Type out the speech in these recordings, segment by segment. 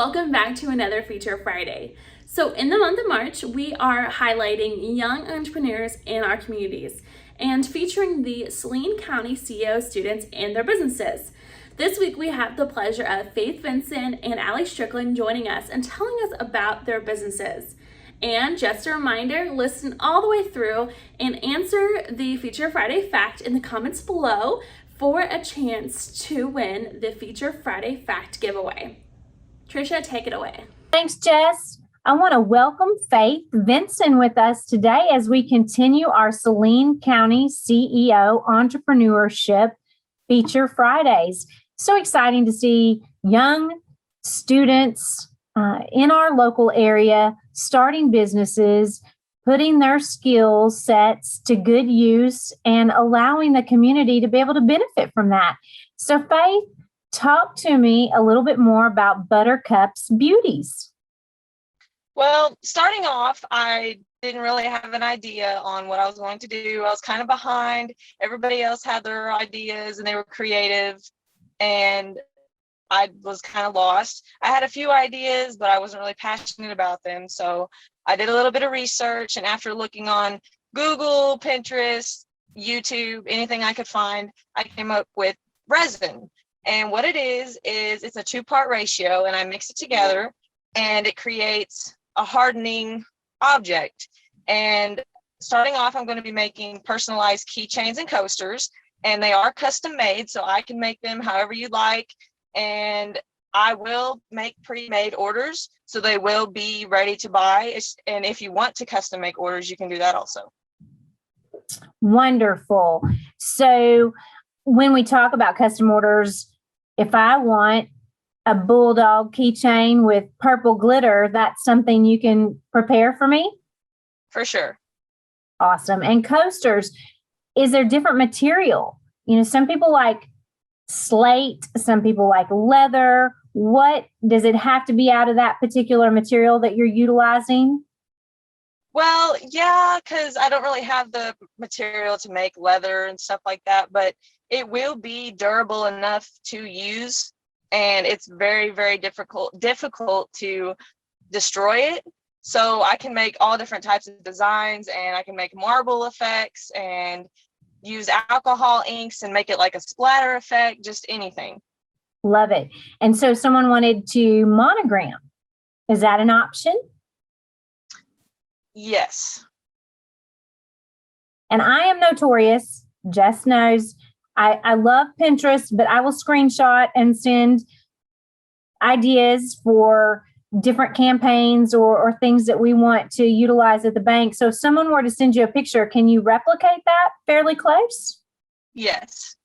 Welcome back to another Feature Friday. So in the month of March, we are highlighting young entrepreneurs in our communities and featuring the Saline County CEO students and their businesses. This week, we have the pleasure of Faith Vinson and Allie Stricklin joining us and telling us about their businesses. And just a reminder, listen all the way through and answer the Feature Friday fact in the comments below for a chance to win the Feature Friday fact giveaway. Trisha, take it away. Thanks, Jess. I want to welcome Faith Vinson with us today as we continue our Saline County CEO Entrepreneurship Feature Fridays. So exciting to see young students in our local area starting businesses, putting their skill sets to good use and allowing the community to be able to benefit from that. So Faith, talk to me a little bit more about Buttercup's Beauties. Well, starting off, I didn't really have an idea on what I was going to do. I was kind of behind. Everybody else had their ideas and they were creative, and I was kind of lost. I had a few ideas, but I wasn't really passionate about them. So I did a little bit of research, and after looking on Google, Pinterest, YouTube, anything I could find, I came up with resin. And what it is it's a 2-part ratio, and I mix it together and it creates a hardening object. And starting off, I'm going to be making personalized keychains and coasters, and they are custom made, so I can make them however you like. And I will make pre-made orders, so they will be ready to buy. And if you want to custom make orders, you can do that also. Wonderful. So when we talk about custom orders, if I want a bulldog keychain with purple glitter, that's something you can prepare for me? For sure. Awesome. And coasters, is there different material? You know, some people like slate, some people like leather. What does it have to be out of that particular material that you're utilizing? Well, yeah, because I don't really have the material to make leather and stuff like that, but it will be durable enough to use, and it's very, very difficult to destroy it. So I can make all different types of designs, and I can make marble effects and use alcohol inks and make it like a splatter effect, just anything. Love it. And so someone wanted to monogram. Is that an option? Yes. And I am notorious, Jess knows, I love Pinterest, but I will screenshot and send ideas for different campaigns or things that we want to utilize at the bank. So if someone were to send you a picture, can you replicate that fairly close? Yes.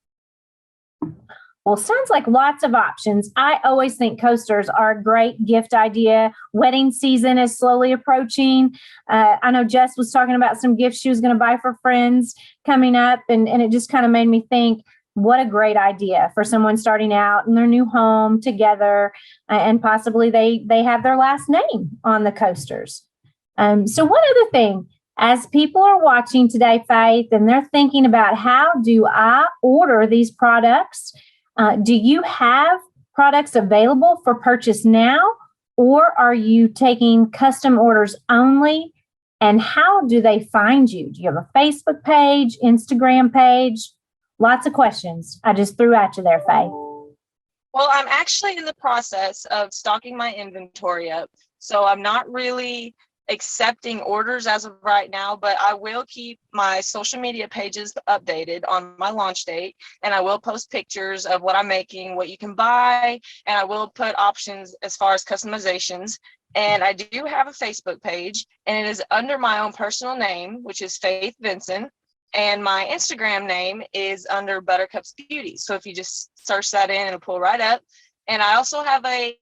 Well, sounds like lots of options. I always think coasters are a great gift idea. Wedding season is slowly approaching. I know Jess was talking about some gifts she was going to buy for friends coming up, and it just kind of made me think, what a great idea for someone starting out in their new home together, and possibly they have their last name on the coasters. So one other thing, as people are watching today, Faith, and they're thinking about how do I order these products, do you have products available for purchase now, or are you taking custom orders only? And how do they find you? Do you have a Facebook page, Instagram page? Lots of questions I just threw at you there, Faith. Well, I'm actually in the process of stocking my inventory up, so I'm not really accepting orders as of right now, but I will keep my social media pages updated on my launch date, and I will post pictures of what I'm making, what you can buy, and I will put options as far as customizations. And I do have a Facebook page, and it is under my own personal name, which is Faith Vinson, and my Instagram name is under Buttercup's Beauty. So if you just search that in, it'll pull right up. And I also have a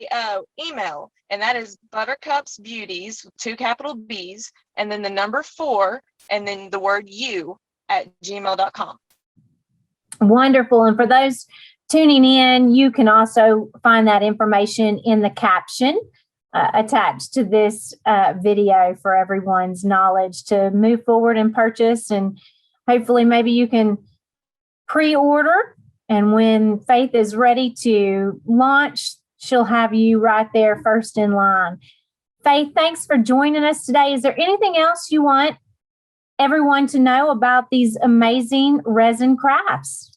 email, and that is Buttercup's Beauties, 2 capital B's, and then the number 4, and then the word you at gmail.com. Wonderful. And for those tuning in, you can also find that information in the caption attached to this video for everyone's knowledge to move forward and purchase. And hopefully maybe you can pre-order, and when Faith is ready to launch, she'll have you right there first in line. Faith, thanks for joining us today. Is there anything else you want everyone to know about these amazing resin crafts?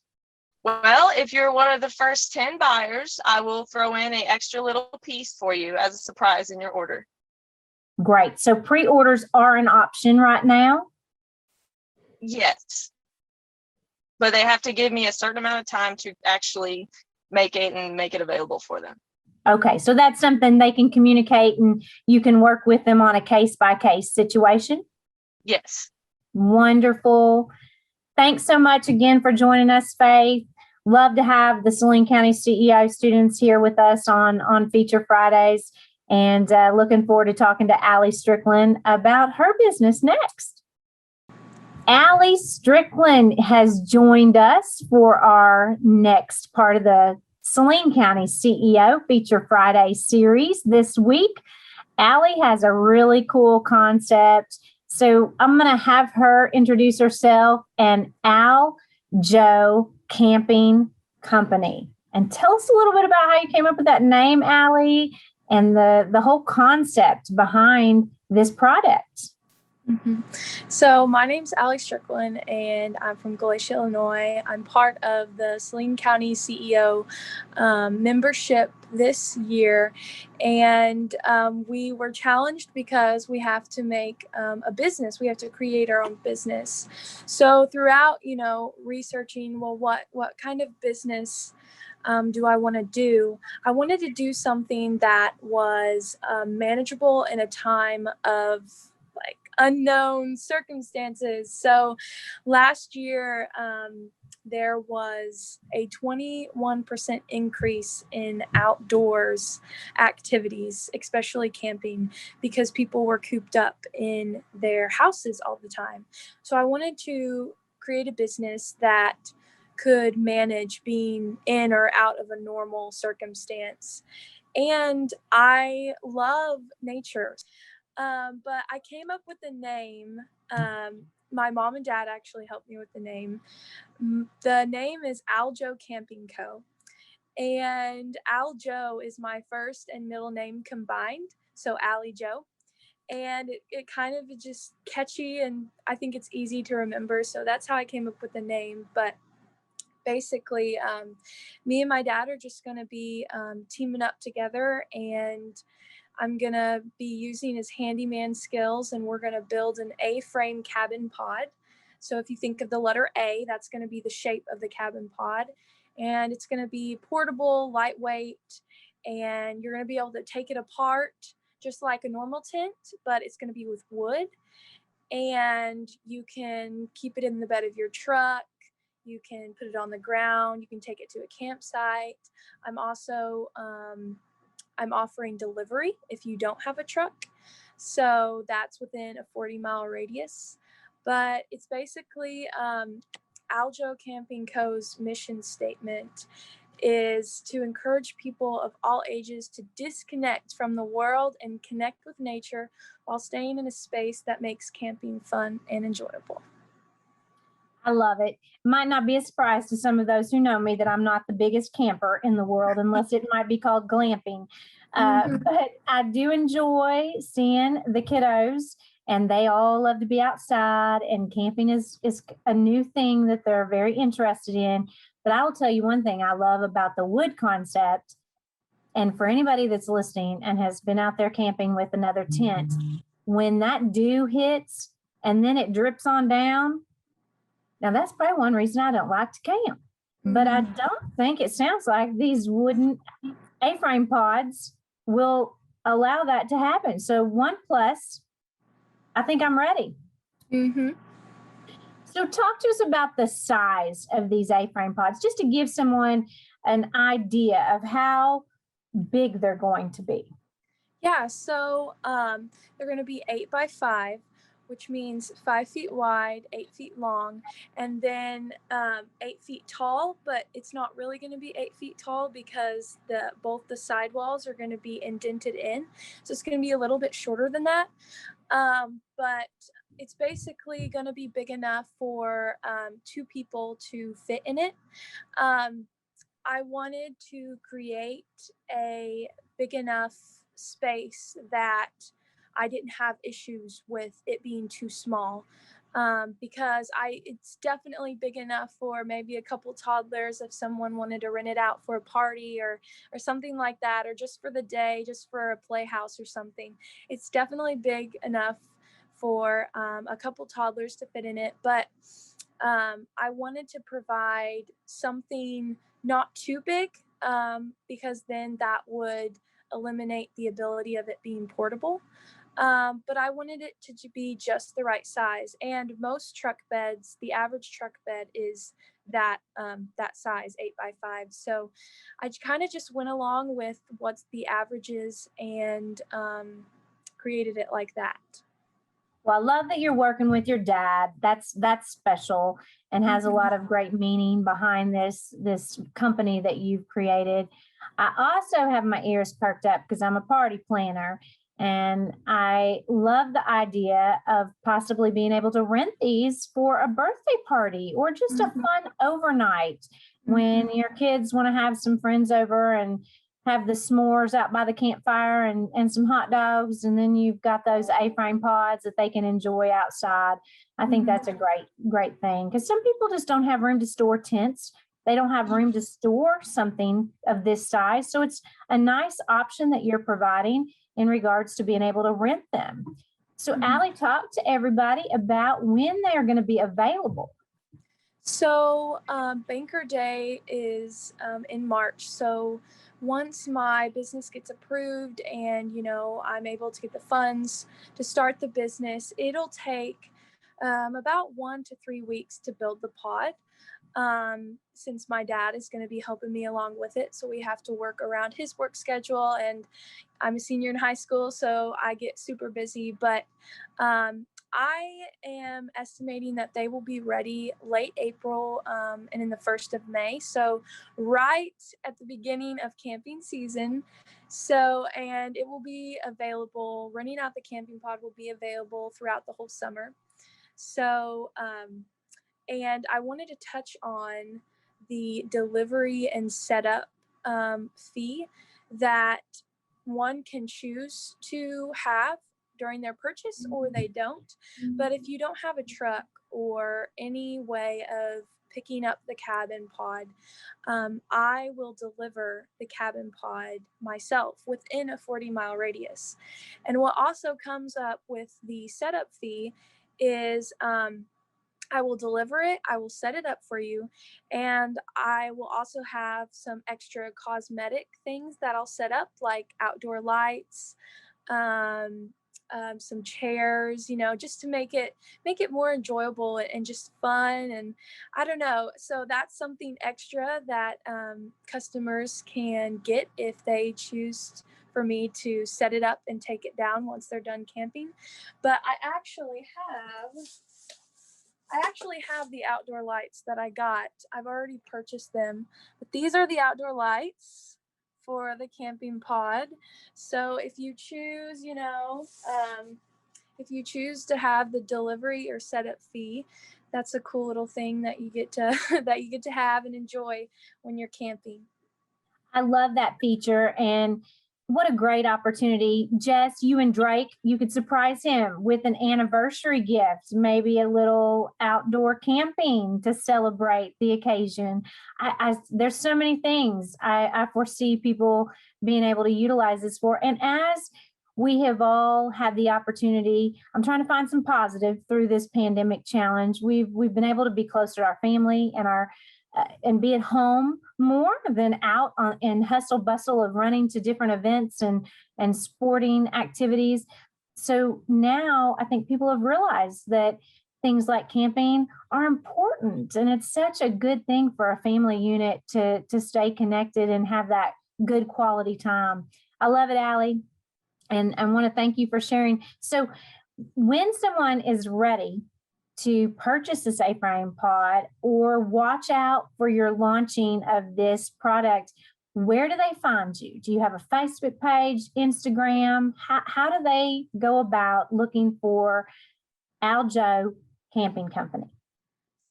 Well, if you're one of the first 10 buyers, I will throw in an extra little piece for you as a surprise in your order. Great. So pre-orders are an option right now? Yes. But they have to give me a certain amount of time to actually make it and make it available for them. Okay. So that's something they can communicate and you can work with them on a case-by-case situation? Yes. Wonderful. Thanks so much again for joining us, Faith. Love to have the Saline County CEO students here with us on Feature Fridays, and looking forward to talking to Allie Stricklin about her business next. Allie Stricklin has joined us for our next part of the Saline County CEO Feature Friday series this week. Allie has a really cool concept. So I'm going to have her introduce herself and 𝐒𝐿 Camping Company. And tell us a little bit about how you came up with that name, Allie, and the whole concept behind this product. Mm-hmm. So my name's Allie Stricklin, and I'm from Glacier, Illinois. I'm part of the Saline County CEO membership this year, and we were challenged because we have to make a business. We have to create our own business. So throughout, researching, well, what kind of business do I want to do? I wanted to do something that was manageable in a time of unknown circumstances. So last year, there was a 21% increase in outdoors activities, especially camping, because people were cooped up in their houses all the time. So I wanted to create a business that could manage being in or out of a normal circumstance. And I love nature. But I came up with the name. My mom and dad actually helped me with the name. The name is 𝐿𝐥𝐻 Camping Co. And 𝐿𝐥𝐻 is my first and middle name combined. So Allie Jo. And it kind of is just catchy, and I think it's easy to remember. So that's how I came up with the name. But basically, me and my dad are just going to be teaming up together, and I'm going to be using his handyman skills, and we're going to build an A-frame cabin pod. So if you think of the letter A, that's going to be the shape of the cabin pod. And it's going to be portable, lightweight, and you're going to be able to take it apart just like a normal tent, but it's going to be with wood. And you can keep it in the bed of your truck. You can put it on the ground. You can take it to a campsite. I'm also I'm offering delivery if you don't have a truck. So that's within a 40-mile radius. But it's basically 𝐿𝐥𝐻 Camping Co.'s mission statement is to encourage people of all ages to disconnect from the world and connect with nature while staying in a space that makes camping fun and enjoyable. I love it. Might not be a surprise to some of those who know me that I'm not the biggest camper in the world, unless it might be called glamping. But I do enjoy seeing the kiddos, and they all love to be outside, and camping is a new thing that they're very interested in. But I will tell you one thing I love about the wood concept, and for anybody that's listening and has been out there camping with another tent, when that dew hits and then it drips on down, now that's probably one reason I don't like to camp. But I don't think it sounds like these wooden A-frame pods will allow that to happen. So 1+, I think I'm ready. Mm-hmm. So talk to us about the size of these A-frame pods, just to give someone an idea of how big they're going to be. Yeah, so they're going to be 8x5, which means 5 feet wide, 8 feet long, and then 8 feet tall. But it's not really going to be 8 feet tall because both the sidewalls are going to be indented in, so it's going to be a little bit shorter than that. But it's basically going to be big enough for 2 people to fit in it. I wanted to create a big enough space that I didn't have issues with it being too small. Because it's definitely big enough for maybe a couple toddlers if someone wanted to rent it out for a party or something like that, or just for the day, just for a playhouse or something. It's definitely big enough for a couple toddlers to fit in it, but I wanted to provide something not too big, because then that would eliminate the ability of it being portable. But I wanted it to be just the right size. And most truck beds, the average truck bed is that size, 8x5. So I kind of just went along with what the average is and created it like that. Well, I love that you're working with your dad. That's special and has a lot of great meaning behind this company that you've created. I also have my ears perked up because I'm a party planner, and I love the idea of possibly being able to rent these for a birthday party or just a fun overnight when your kids want to have some friends over and have the s'mores out by the campfire and some hot dogs. And then you've got those A-frame pods that they can enjoy outside. I think that's a great thing, because some people just don't have room to store tents. They don't have room to store something of this size. So it's a nice option that you're providing in regards to being able to rent them. So Allie, talk to everybody about when they are going to be available. So Banker Day is in March. So once my business gets approved and, I'm able to get the funds to start the business, it'll take about 1 to 3 weeks to build the pod. Since my dad is going to be helping me along with it. So we have to work around his work schedule, and I'm a senior in high school, so I get super busy, but I am estimating that they will be ready late April and in the 1st of May. So right at the beginning of camping season. And it will be available, renting out the camping pod will be available throughout the whole summer. So, and I wanted to touch on the delivery and setup fee that one can choose to have during their purchase, or they don't. But if you don't have a truck or any way of picking up the cabin pod, I will deliver the cabin pod myself within a 40-mile radius. And what also comes up with the setup fee is I will deliver it, I will set it up for you, and I will also have some extra cosmetic things that I'll set up, like outdoor lights, some chairs, just to make it more enjoyable and just fun. And I don't know. So that's something extra that customers can get if they choose for me to set it up and take it down once they're done camping. But I actually have the outdoor lights that I got. I've already purchased them, but these are the outdoor lights for the camping pod. So if you choose, if you choose to have the delivery or setup fee, that's a cool little thing that you get to have and enjoy when you're camping. I love that feature, and what a great opportunity. Jess, you and Drake, you could surprise him with an anniversary gift, maybe a little outdoor camping to celebrate the occasion. There's so many things I foresee people being able to utilize this for. And as we have all had the opportunity, I'm trying to find some positive through this pandemic challenge. We've been able to be closer to our family and and be at home more than out in hustle bustle of running to different events and sporting activities. So now I think people have realized that things like camping are important, and it's such a good thing for a family unit to stay connected and have that good quality time. I love it, Allie, and I want to thank you for sharing. So when someone is ready to purchase this A-frame pod or watch out for your launching of this product, where do they find you? Do you have a Facebook page, Instagram? How do they go about looking for 𝐒𝐚𝐥𝐢𝐧𝐞 Camping Company?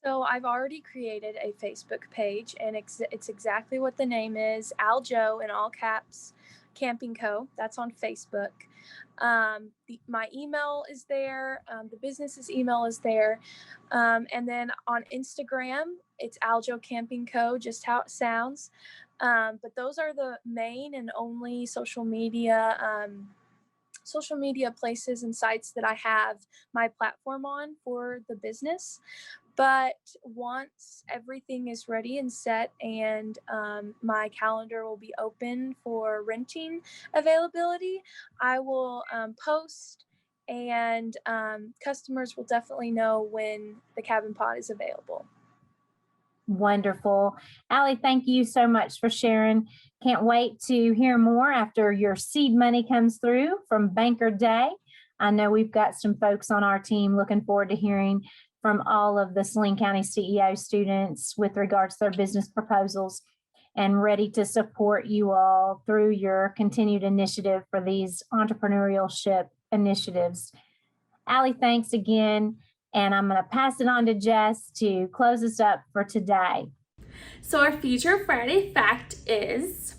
So I've already created a Facebook page, and it's exactly what the name is, 𝐿Joe in all caps, Camping Co. That's on Facebook. My email is there. The business's email is there. And then on Instagram, it's 𝐿Joe Camping Co., just how it sounds. But those are the main and only social media places and sites that I have my platform on for the business. But once everything is ready and set and my calendar will be open for renting availability, I will post, and customers will definitely know when the cabin pod is available. Wonderful. Allie, thank you so much for sharing. Can't wait to hear more after your seed money comes through from Banker Day. I know we've got some folks on our team looking forward to hearing from all of the Saline County CEO students with regards to their business proposals, and ready to support you all through your continued initiative for these entrepreneurship initiatives. Allie, thanks again. And I'm going to pass it on to Jess to close us up for today. So our Feature Friday fact is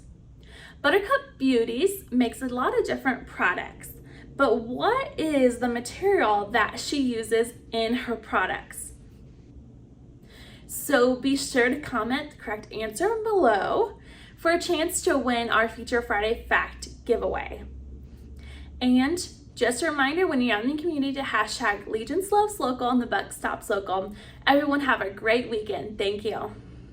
Buttercup Beauties makes a lot of different products, but what is the material that she uses in her products? So be sure to comment the correct answer below for a chance to win our Feature Friday fact giveaway. And just a reminder, when you're out in the community, to hashtag Legence Loves Local and the Buck Stops Local. Everyone have a great weekend. Thank you.